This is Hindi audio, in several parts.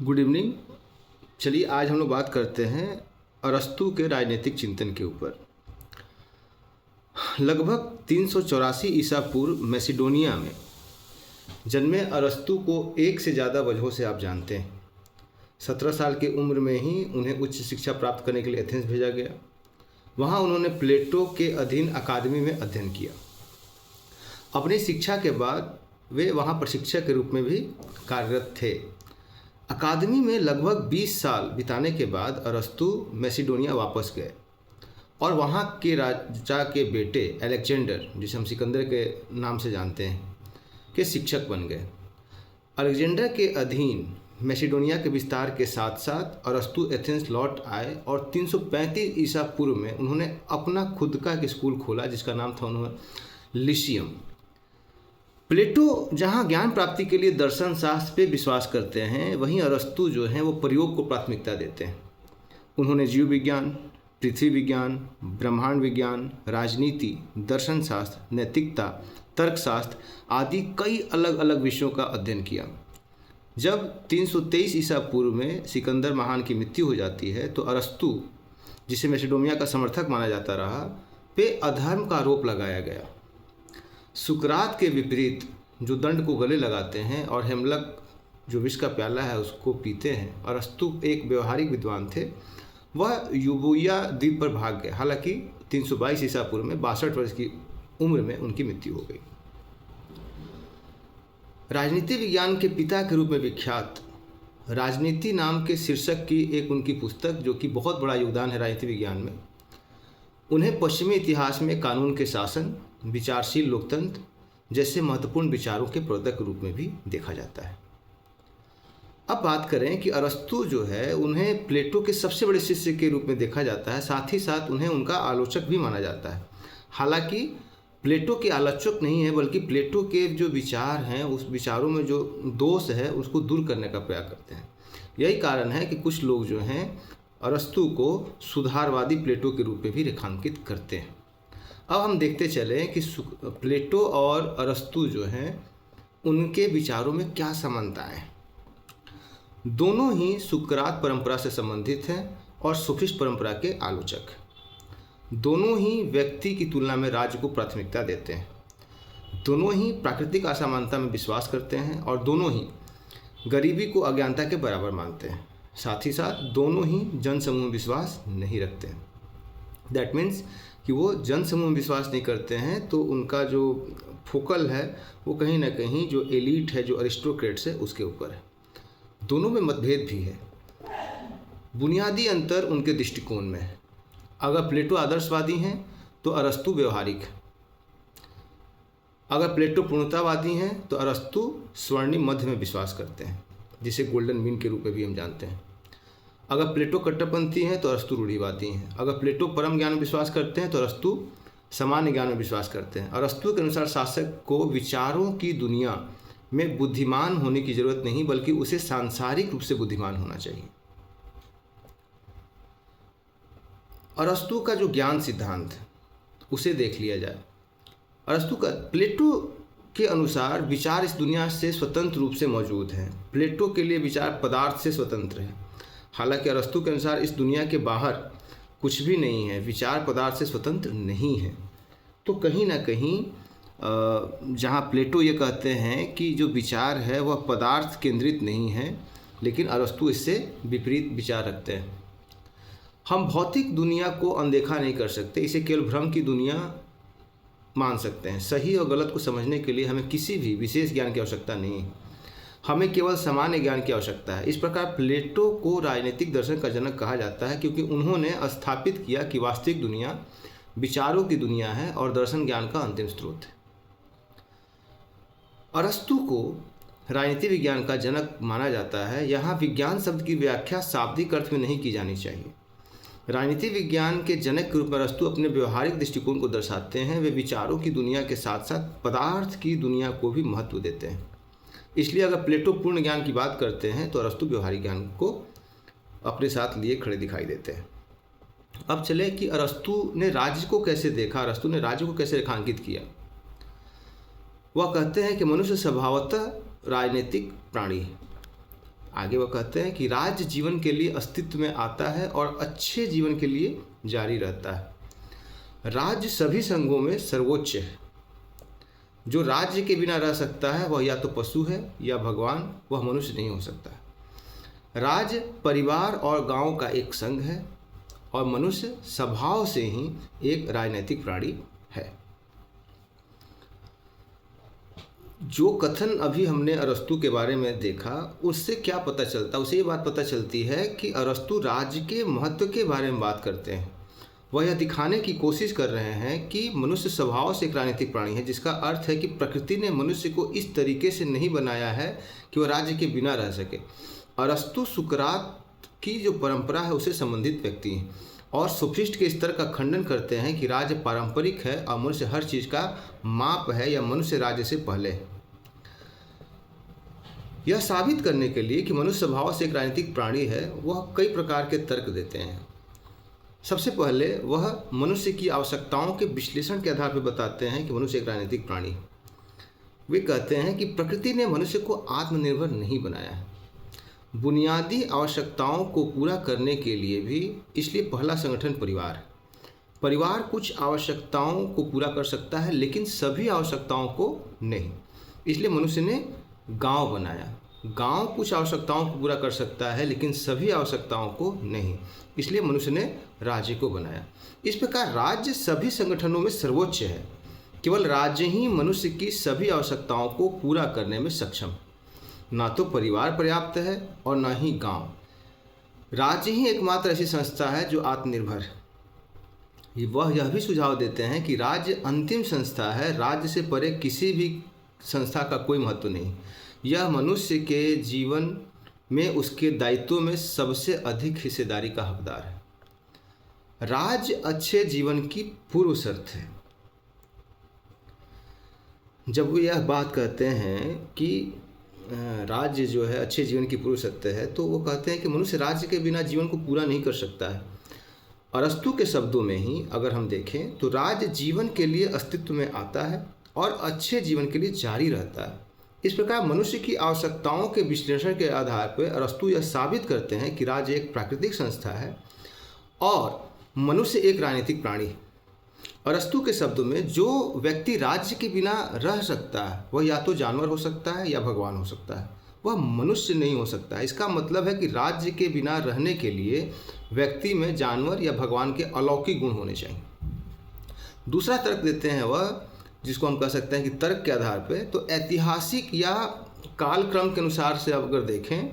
Good evening. चलिए आज हम लोग बात करते हैं अरस्तु के राजनीतिक चिंतन के ऊपर। लगभग 384 ईसा पूर्व मैसिडोनिया में जन्मे अरस्तु को एक से ज़्यादा वजहों से आप जानते हैं। 17 साल की उम्र में ही उन्हें उच्च शिक्षा प्राप्त करने के लिए एथेंस भेजा गया। वहाँ उन्होंने प्लेटो के अधीन अकादमी में अध्ययन किया। अपनी शिक्षा के बाद वे वहाँ प्रशिक्षक के रूप में भी कार्यरत थे। अकादमी में लगभग 20 साल बिताने के बाद अरस्तु मैसिडोनिया वापस गए और वहाँ के राजा के बेटे अलेक्जेंडर, जिसे हम सिकंदर के नाम से जानते हैं, के शिक्षक बन गए। अलेक्जेंडर के अधीन मैसिडोनिया के विस्तार के साथ साथ अरस्तु एथेंस लौट आए और 335 ईसा पूर्व में उन्होंने अपना खुद का एक स्कूल खोला जिसका नाम था उन्होंने लिशियम। प्लेटो जहाँ ज्ञान प्राप्ति के लिए दर्शन शास्त्र पे विश्वास करते हैं, वहीं अरस्तु जो हैं वो प्रयोग को प्राथमिकता देते हैं। उन्होंने जीव विज्ञान, पृथ्वी विज्ञान, ब्रह्मांड विज्ञान, राजनीति, दर्शन शास्त्र, नैतिकता, तर्कशास्त्र आदि कई अलग अलग विषयों का अध्ययन किया। जब 323 ईसा पूर्व में सिकंदर महान की मृत्यु हो जाती है तो अरस्तु, जिसे मैसिडोनिया का समर्थक माना जाता रहा, पे अधर्म का आरोप लगाया गया। सुकरात के विपरीत जो दंड को गले लगाते हैं और हेमलक जो विष का प्याला है उसको पीते हैं, अरस्तु एक व्यवहारिक विद्वान थे। वह यूबोया द्वीप पर भाग गए। हालांकि 322 ईसा पूर्व में 62 वर्ष की उम्र में उनकी मृत्यु हो गई। राजनीति विज्ञान के पिता के रूप में विख्यात राजनीति नाम के शीर्षक की एक उनकी पुस्तक, जो कि बहुत बड़ा योगदान है राजनीति विज्ञान में। उन्हें पश्चिमी इतिहास में कानून के शासन, विचारशील लोकतंत्र जैसे महत्वपूर्ण विचारों के प्रवर्तक के रूप में भी देखा जाता है। अब बात करें कि अरस्तु जो है उन्हें प्लेटो के सबसे बड़े शिष्य के रूप में देखा जाता है, साथ ही साथ उन्हें उनका आलोचक भी माना जाता है। हालांकि प्लेटो के आलोचक नहीं है, बल्कि प्लेटो के जो विचार हैं उस विचारों में जो दोष है उसको दूर करने का प्रयास करते हैं। यही कारण है कि कुछ लोग जो हैं अरस्तु को सुधारवादी प्लेटो के रूप में भी रेखांकित करते हैं। अब हम देखते चले कि प्लेटो और अरस्तु जो हैं उनके विचारों में क्या समानताएं हैं। दोनों ही सुकरात परंपरा से संबंधित हैं और सोफिस्ट परंपरा के आलोचक। दोनों ही व्यक्ति की तुलना में राज्य को प्राथमिकता देते हैं। दोनों ही प्राकृतिक असमानता में विश्वास करते हैं और दोनों ही गरीबी को अज्ञानता के बराबर मानते हैं। साथ ही साथ दोनों ही जनसमूह में विश्वास नहीं रखते हैं। दैट मीन्स कि वो जनसमूह में विश्वास नहीं करते हैं, तो उनका जो फोकल है वो कहीं ना कहीं जो एलीट है, जो अरिस्टोक्रेट्स है, उसके ऊपर है। दोनों में मतभेद भी है। बुनियादी अंतर उनके दृष्टिकोण में है। अगर प्लेटो आदर्शवादी हैं तो अरस्तु व्यवहारिक है। अगर प्लेटो पूर्णतावादी हैं तो अरस्तु स्वर्णिम मध्य में विश्वास करते हैं, जिसे गोल्डन मीन के रूप में भी हम जानते हैं। अगर प्लेटो कट्टरपंथी हैं तो अरस्तु रूढ़िवादी हैं। अगर प्लेटो परम ज्ञान में विश्वास करते हैं तो अरस्तु सामान्य ज्ञान में विश्वास करते हैं। अरस्तु के अनुसार शासक को विचारों की दुनिया में बुद्धिमान होने की जरूरत नहीं, बल्कि उसे सांसारिक रूप से बुद्धिमान होना चाहिए। अरस्तु का जो ज्ञान सिद्धांत उसे देख लिया जाए। अरस्तु का प्लेटो के अनुसार विचार इस दुनिया से स्वतंत्र रूप से मौजूद हैं। प्लेटो के लिए विचार पदार्थ से स्वतंत्र है। हालांकि अरस्तु के अनुसार इस दुनिया के बाहर कुछ भी नहीं है, विचार पदार्थ से स्वतंत्र नहीं है। तो कहीं ना कहीं जहाँ प्लेटो ये कहते हैं कि जो विचार है वह पदार्थ केंद्रित नहीं है, लेकिन अरस्तु इससे विपरीत विचार रखते हैं। हम भौतिक दुनिया को अनदेखा नहीं कर सकते, इसे केवल भ्रम की दुनिया मान सकते हैं। सही और गलत को समझने के लिए हमें किसी भी विशेष ज्ञान की आवश्यकता नहीं है, हमें केवल सामान्य ज्ञान की आवश्यकता है। इस प्रकार प्लेटो को राजनीतिक दर्शन का जनक कहा जाता है, क्योंकि उन्होंने स्थापित किया कि वास्तविक दुनिया विचारों की दुनिया है और दर्शन ज्ञान का अंतिम स्रोत है। अरस्तु को राजनीति विज्ञान का जनक माना जाता है। यहाँ विज्ञान शब्द की व्याख्या शाब्दिक अर्थ में नहीं की जानी चाहिए। राजनीति विज्ञान के जनक के रूप में अरस्तु अपने व्यवहारिक दृष्टिकोण को दर्शाते हैं। वे विचारों की दुनिया के साथ साथ पदार्थ की दुनिया को भी महत्व देते हैं। इसलिए अगर प्लेटो पूर्ण ज्ञान की बात करते हैं तो अरस्तु व्यवहारिक ज्ञान को अपने साथ लिए खड़े दिखाई देते हैं। अब चले कि अरस्तु ने राज्य को कैसे देखा, अरस्तु ने राज्य को कैसे रेखांकित किया। वह कहते हैं कि मनुष्य स्वभावतः राजनीतिक प्राणी है। आगे वह कहते हैं कि राज्य जीवन के लिए अस्तित्व में आता है और अच्छे जीवन के लिए जारी रहता है। राज्य सभी संघों में सर्वोच्च है। जो राज्य के बिना रह सकता है वह या तो पशु है या भगवान, वह मनुष्य नहीं हो सकता। राज्य परिवार और गांव का एक संघ है और मनुष्य स्वभाव से ही एक राजनीतिक प्राणी है। जो कथन अभी हमने अरस्तु के बारे में देखा, उससे क्या पता चलता, उसे ये बात पता चलती है कि अरस्तु राज्य के महत्व के बारे में बात करते हैं। वह यह दिखाने की कोशिश कर रहे हैं कि मनुष्य स्वभाव से एक राजनीतिक प्राणी है, जिसका अर्थ है कि प्रकृति ने मनुष्य को इस तरीके से नहीं बनाया है कि वह राज्य के बिना रह सके। अरस्तु सुकरात की जो परंपरा है उससे संबंधित व्यक्ति हैं और सोफिस्ट के स्तर का खंडन करते हैं कि राज्य पारंपरिक है और मनुष्य हर चीज़ का माप है या मनुष्य राज्य से पहले है। यह साबित करने के लिए कि मनुष्य स्वभाव से एक राजनीतिक प्राणी है, वह कई प्रकार के तर्क देते हैं। सबसे पहले वह मनुष्य की आवश्यकताओं के विश्लेषण के आधार पर बताते हैं कि मनुष्य एक राजनीतिक प्राणी है। वे कहते हैं कि प्रकृति ने मनुष्य को आत्मनिर्भर नहीं बनाया है। बुनियादी आवश्यकताओं को पूरा करने के लिए भी इसलिए पहला संगठन परिवार है। परिवार कुछ आवश्यकताओं को पूरा कर सकता है लेकिन सभी आवश्यकताओं को नहीं, इसलिए मनुष्य ने गांव बनाया। गांव कुछ आवश्यकताओं को पूरा कर सकता है लेकिन सभी आवश्यकताओं को नहीं, इसलिए मनुष्य ने राज्य को बनाया। इस प्रकार राज्य सभी संगठनों में सर्वोच्च है। केवल राज्य ही मनुष्य की सभी आवश्यकताओं को पूरा करने में सक्षम है। ना तो परिवार पर्याप्त है और ना ही गांव। राज्य ही एकमात्र ऐसी संस्था है जो आत्मनिर्भर है। वह यह भी सुझाव देते हैं कि राज्य अंतिम संस्था है, राज्य से परे किसी भी संस्था का कोई महत्व नहीं। यह मनुष्य के जीवन में उसके दायित्वों में सबसे अधिक हिस्सेदारी का हकदार है। राज्य अच्छे जीवन की पूर्व शर्त है। जब वो यह बात कहते हैं कि राज्य जो है अच्छे जीवन की पूर्व शर्त है, तो वो कहते हैं कि मनुष्य राज्य के बिना जीवन को पूरा नहीं कर सकता है। अरस्तु के शब्दों में ही अगर हम देखें तो राज्य जीवन के लिए अस्तित्व में आता है और अच्छे जीवन के लिए जारी रहता है। इस प्रकार मनुष्य की आवश्यकताओं के विश्लेषण के आधार पर अरस्तु यह साबित करते हैं कि राज्य एक प्राकृतिक संस्था है और मनुष्य एक राजनीतिक प्राणी है। अरस्तु के शब्दों में जो व्यक्ति राज्य के बिना रह सकता है वह या तो जानवर हो सकता है या भगवान हो सकता है, वह मनुष्य नहीं हो सकता है। इसका मतलब है कि राज्य के बिना रहने के लिए व्यक्ति में जानवर या भगवान के अलौकिक गुण होने चाहिए। दूसरा तर्क देते हैं वह, जिसको हम कह सकते हैं कि तर्क के आधार पर, तो ऐतिहासिक या कालक्रम के अनुसार से अगर देखें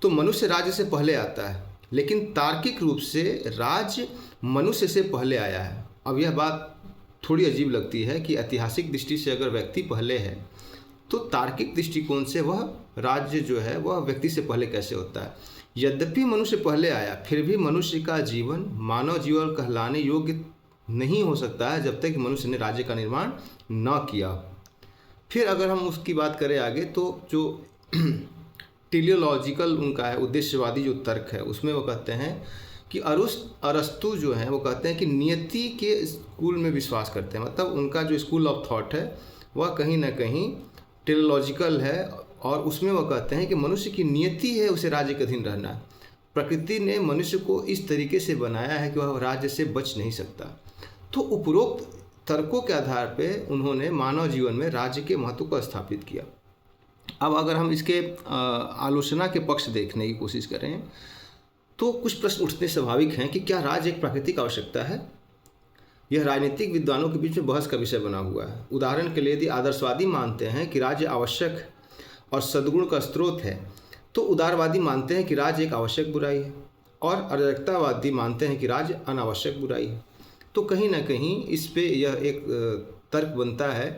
तो मनुष्य राज्य से पहले आता है, लेकिन तार्किक रूप से राज्य मनुष्य से पहले आया है। अब यह बात थोड़ी अजीब लगती है कि ऐतिहासिक दृष्टि से अगर व्यक्ति पहले है तो तार्किक दृष्टिकोण से वह राज्य जो है वह व्यक्ति से पहले कैसे होता है। यद्यपि मनुष्य पहले आया, फिर भी मनुष्य का जीवन मानव जीवन कहलाने योग्य नहीं हो सकता है जब तक मनुष्य ने राज्य का निर्माण न किया। फिर अगर हम उसकी बात करें आगे, तो जो टेलियोलॉजिकल उनका है, उद्देश्यवादी जो तर्क है, उसमें वो कहते हैं कि अरस्तु जो है वो कहते हैं कि नियति के स्कूल में विश्वास करते हैं। मतलब उनका जो स्कूल ऑफ थॉट है वह कहीं ना कहीं टेलियोलॉजिकल है और उसमें वो कहते हैं कि मनुष्य की नियति है उसे राज्य के अधीन रहना। प्रकृति ने मनुष्य को इस तरीके से बनाया है कि वह राज्य से बच नहीं सकता। तो उपरोक्त तर्कों के आधार पर उन्होंने मानव जीवन में राज्य के महत्व को स्थापित किया। अब अगर हम इसके आलोचना के पक्ष देखने की कोशिश करें तो कुछ प्रश्न उठने स्वाभाविक हैं कि क्या राज्य एक प्राकृतिक आवश्यकता है। यह राजनीतिक विद्वानों के बीच में बहस का विषय बना हुआ है। उदाहरण के लिए यदि आदर्शवादी मानते हैं कि राज्य आवश्यक और सद्गुण का स्रोत है, तो उदारवादी मानते हैं कि राज्य एक आवश्यक बुराई है और अराजकतावादी मानते हैं कि राज्य अनावश्यक बुराई है। तो कहीं ना कहीं इस पे यह एक तर्क बनता है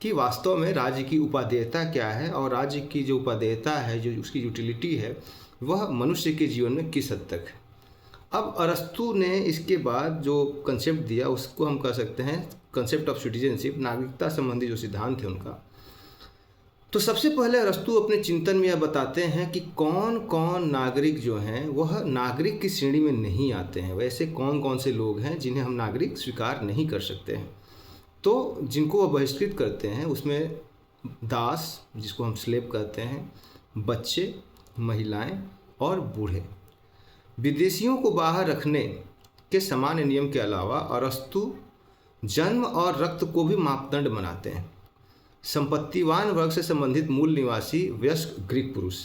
कि वास्तव में राज्य की उपादेयता क्या है और राज्य की जो उपादेयता है, जो उसकी यूटिलिटी है, वह मनुष्य के जीवन में किस हद तक है। अब अरस्तु ने इसके बाद जो कंसेप्ट दिया उसको हम कह सकते हैं कंसेप्ट ऑफ सिटीजनशिप, नागरिकता संबंधी जो सिद्धांत है उनका। तो सबसे पहले अरस्तु अपने चिंतन में यह बताते हैं कि कौन कौन नागरिक जो हैं वह नागरिक की श्रेणी में नहीं आते हैं। वैसे कौन कौन से लोग हैं जिन्हें हम नागरिक स्वीकार नहीं कर सकते हैं। तो जिनको वह बहिष्कृत करते हैं उसमें दास, जिसको हम स्लेव कहते हैं, बच्चे महिलाएं और बूढ़े। विदेशियों को बाहर रखने के सामान्य नियम के अलावा अरस्तु जन्म और रक्त को भी मापदंड बनाते हैं। संपत्तिवान वर्ग से संबंधित मूल निवासी वयस्क ग्रीक पुरुष,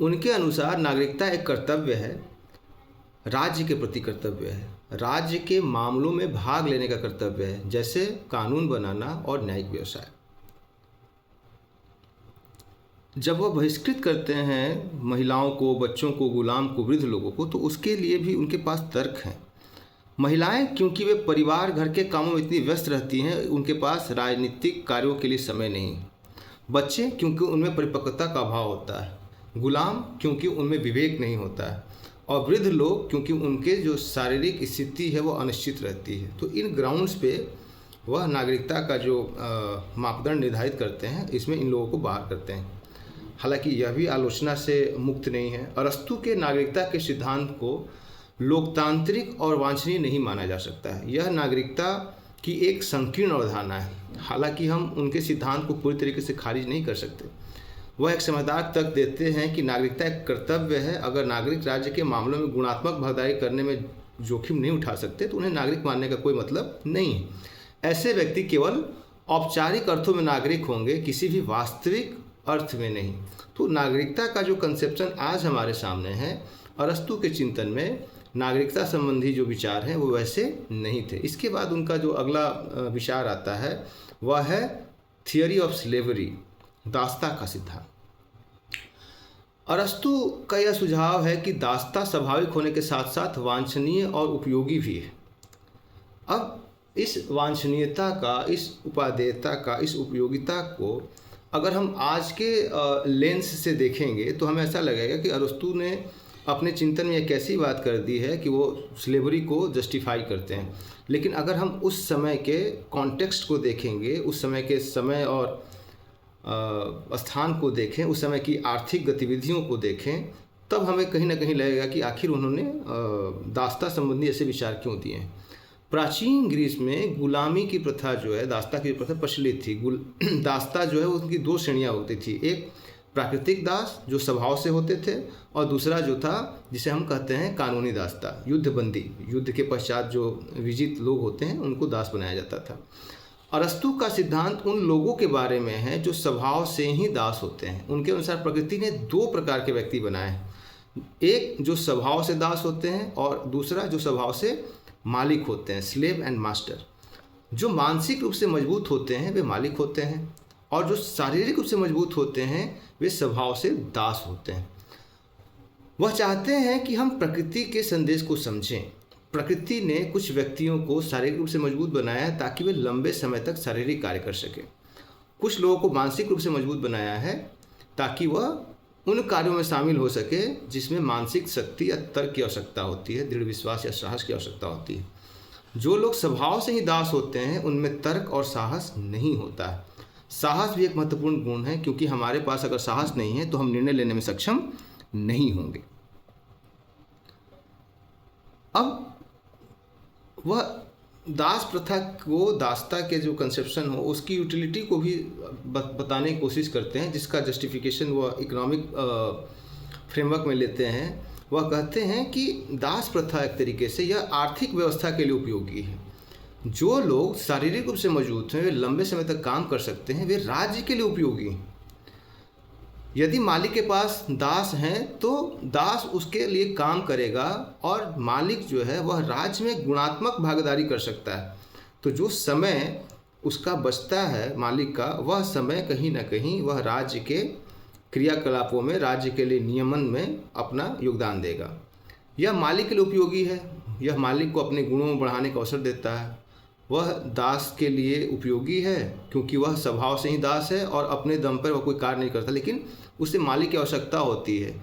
उनके अनुसार नागरिकता एक कर्तव्य है, राज्य के प्रति कर्तव्य है, राज्य के मामलों में भाग लेने का कर्तव्य है, जैसे कानून बनाना और न्यायिक व्यवसाय। जब वह बहिष्कृत करते हैं महिलाओं को, बच्चों को, गुलाम को, वृद्ध लोगों को, तो उसके लिए भी उनके पास तर्क हैं। महिलाएं क्योंकि वे परिवार घर के कामों में इतनी व्यस्त रहती हैं, उनके पास राजनीतिक कार्यों के लिए समय नहीं। बच्चे क्योंकि उनमें परिपक्वता का अभाव होता है, गुलाम क्योंकि उनमें विवेक नहीं होता है, और वृद्ध लोग क्योंकि उनके जो शारीरिक स्थिति है वो अनिश्चित रहती है। तो इन ग्राउंड्स पे वह नागरिकता का जो मापदंड निर्धारित करते हैं, इसमें इन लोगों को बाहर करते हैं। हालांकि यह भी आलोचना से मुक्त नहीं है। अरस्तु के नागरिकता के सिद्धांत को लोकतांत्रिक और वांछनीय नहीं माना जा सकता है। यह नागरिकता की एक संकीर्ण अवधारणा है। हालांकि हम उनके सिद्धांत को पूरी तरीके से खारिज नहीं कर सकते। वह एक समझदार तर्क देते हैं कि नागरिकता एक कर्तव्य है। अगर नागरिक राज्य के मामलों में गुणात्मक भागीदारी करने में जोखिम नहीं उठा सकते तो उन्हें नागरिक मानने का कोई मतलब नहीं है। ऐसे व्यक्ति केवल औपचारिक अर्थों में नागरिक होंगे, किसी भी वास्तविक अर्थ में नहीं। तो नागरिकता का जो कंसेप्शन आज हमारे सामने है, अरस्तु के चिंतन में नागरिकता संबंधी जो विचार हैं वो वैसे नहीं थे। इसके बाद उनका जो अगला विचार आता है वह है थियरी ऑफ स्लेवरी, दासता का सिद्धांत। अरस्तु का यह सुझाव है कि दासता स्वाभाविक होने के साथ साथ वांछनीय और उपयोगी भी है। अब इस वांछनीयता का, इस उपादेयता का, इस उपयोगिता को अगर हम आज के लेंस से देखेंगे तो हमें ऐसा लगेगा कि अरस्तु ने अपने चिंतन में एक ऐसी बात कर दी है कि वो स्लेवरी को जस्टिफाई करते हैं। लेकिन अगर हम उस समय के कॉन्टेक्स्ट को देखेंगे, उस समय के समय और स्थान को देखें, उस समय की आर्थिक गतिविधियों को देखें, तब हमें कहीं ना कहीं लगेगा कि आखिर उन्होंने दासता संबंधी ऐसे विचार क्यों दिए हैं। प्राचीन ग्रीस में गुलामी की प्रथा जो है, दासता की प्रथा प्रचलित थी। दासता जो है उनकी दो श्रेणियाँ होती थी, एक प्राकृतिक दास जो स्वभाव से होते थे, और दूसरा जो था जिसे हम कहते हैं कानूनी दासता, युद्धबंदी। युद्ध के पश्चात जो विजित लोग होते हैं उनको दास बनाया जाता था। अरस्तु का सिद्धांत उन लोगों के बारे में है जो स्वभाव से ही दास होते हैं। उनके अनुसार प्रकृति ने दो प्रकार के व्यक्ति बनाए हैं, एक जो स्वभाव से दास होते हैं और दूसरा जो स्वभाव से मालिक होते हैं, स्लेव एंड मास्टर। जो मानसिक रूप से मजबूत होते हैं वे मालिक होते हैं, और जो शारीरिक रूप से मजबूत होते हैं वे स्वभाव से दास होते हैं। वह चाहते हैं कि हम प्रकृति के संदेश को समझें। प्रकृति ने कुछ व्यक्तियों को शारीरिक रूप से मजबूत बनाया है ताकि वे लंबे समय तक शारीरिक कार्य कर सकें। कुछ लोगों को मानसिक रूप से मजबूत बनाया है ताकि वह उन कार्यों में शामिल हो सके जिसमें मानसिक शक्ति या तर्क की आवश्यकता होती है, दृढ़ विश्वास या साहस की आवश्यकता होती है। जो लोग स्वभाव से ही दास होते हैं उनमें तर्क और साहस नहीं होता है। साहस भी एक महत्वपूर्ण गुण है, क्योंकि हमारे पास अगर साहस नहीं है तो हम निर्णय लेने में सक्षम नहीं होंगे। अब वह दास प्रथा को, दासता के जो कंसेप्शन हो उसकी यूटिलिटी को भी बताने की कोशिश करते हैं, जिसका जस्टिफिकेशन वह इकोनॉमिक फ्रेमवर्क में लेते हैं। वह कहते हैं कि दास प्रथा एक तरीके से यह आर्थिक व्यवस्था के लिए उपयोगी है। जो लोग शारीरिक रूप से मजबूत हैं, वे लंबे समय तक काम कर सकते हैं, वे राज्य के लिए उपयोगी हैं। यदि मालिक के पास दास हैं तो दास उसके लिए काम करेगा, और मालिक जो है वह राज्य में गुणात्मक भागीदारी कर सकता है। तो जो समय उसका बचता है मालिक का, वह समय कहीं ना कहीं वह राज्य के क्रियाकलापों में, राज्य के लिए नियमन में अपना योगदान देगा। यह मालिक के लिए उपयोगी है, यह मालिक को अपने गुणों में बढ़ाने का अवसर देता है। वह दास के लिए उपयोगी है क्योंकि वह स्वभाव से ही दास है और अपने दम पर वह कोई कार्य नहीं करता, लेकिन उसे मालिक की आवश्यकता होती है।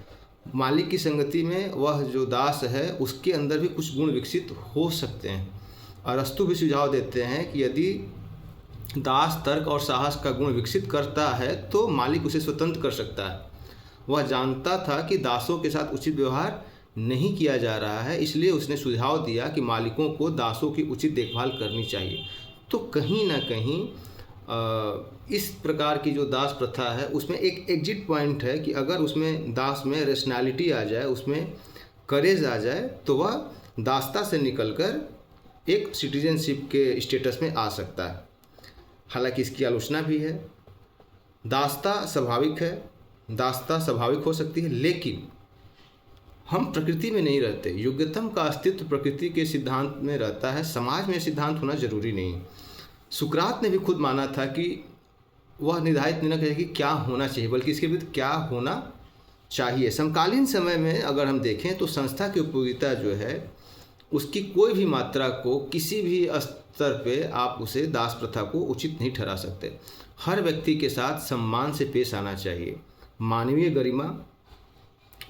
मालिक की संगति में वह जो दास है उसके अंदर भी कुछ गुण विकसित हो सकते हैं। अरस्तु भी सुझाव देते हैं कि यदि दास तर्क और साहस का गुण विकसित करता है तो मालिक उसे स्वतंत्र कर सकता है। वह जानता था कि दासों के साथ उचित व्यवहार नहीं किया जा रहा है, इसलिए उसने सुझाव दिया कि मालिकों को दासों की उचित देखभाल करनी चाहिए। तो कहीं ना कहीं इस प्रकार की जो दास प्रथा है उसमें एक एग्जिट पॉइंट है कि अगर उसमें दास में रेशनैलिटी आ जाए, उसमें करेज आ जाए, तो वह दासता से निकलकर एक सिटीजनशिप के स्टेटस में आ सकता है। हालांकि इसकी आलोचना भी है। दासता स्वाभाविक है, दासता स्वाभाविक हो सकती है, लेकिन हम प्रकृति में नहीं रहते। योग्यतम का अस्तित्व प्रकृति के सिद्धांत में रहता है, समाज में सिद्धांत होना जरूरी नहीं। सुकरात ने भी खुद माना था कि वह निर्धारित नहीं करे कि क्या होना चाहिए, बल्कि इसके विरुद्ध क्या होना चाहिए। समकालीन समय में अगर हम देखें तो संस्था की उपयोगिता जो है उसकी कोई भी मात्रा को किसी भी स्तर पे आप उसे दास प्रथा को उचित नहीं ठहरा सकते। हर व्यक्ति के साथ सम्मान से पेश आना चाहिए। मानवीय गरिमा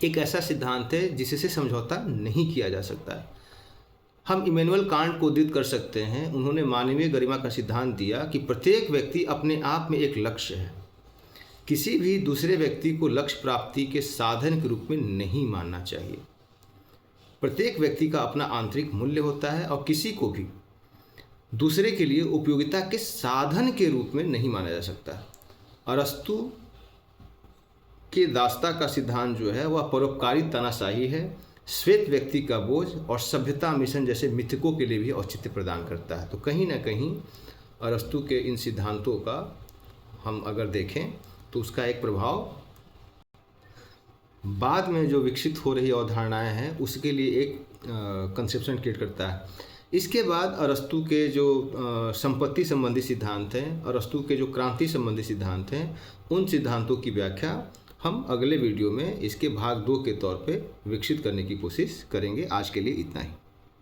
एक ऐसा सिद्धांत है जिससे समझौता नहीं किया जा सकता है। हम इमैनुअल कांट को उद्धृत कर सकते हैं। उन्होंने मानवीय गरिमा का सिद्धांत दिया कि प्रत्येक व्यक्ति अपने आप में एक लक्ष्य है। किसी भी दूसरे व्यक्ति को लक्ष्य प्राप्ति के साधन के रूप में नहीं मानना चाहिए। प्रत्येक व्यक्ति का अपना आंतरिक मूल्य होता है और किसी को भी दूसरे के लिए उपयोगिता के साधन के रूप में नहीं माना जा सकता। अरस्तु के दासता का सिद्धांत जो है वह परोपकारी तानाशाही है, श्वेत व्यक्ति का बोझ और सभ्यता मिशन जैसे मिथकों के लिए भी औचित्य प्रदान करता है। तो कहीं ना कहीं अरस्तु के इन सिद्धांतों का हम अगर देखें तो उसका एक प्रभाव बाद में जो विकसित हो रही अवधारणाएं हैं उसके लिए एक कंसेप्शन क्रिएट करता है। इसके बाद अरस्तु के जो संपत्ति संबंधी सिद्धांत हैं, अरस्तु के जो क्रांति संबंधी सिद्धांत हैं, उन सिद्धांतों की व्याख्या हम अगले वीडियो में इसके भाग 2 के तौर पे विकसित करने की कोशिश करेंगे। आज के लिए इतना ही।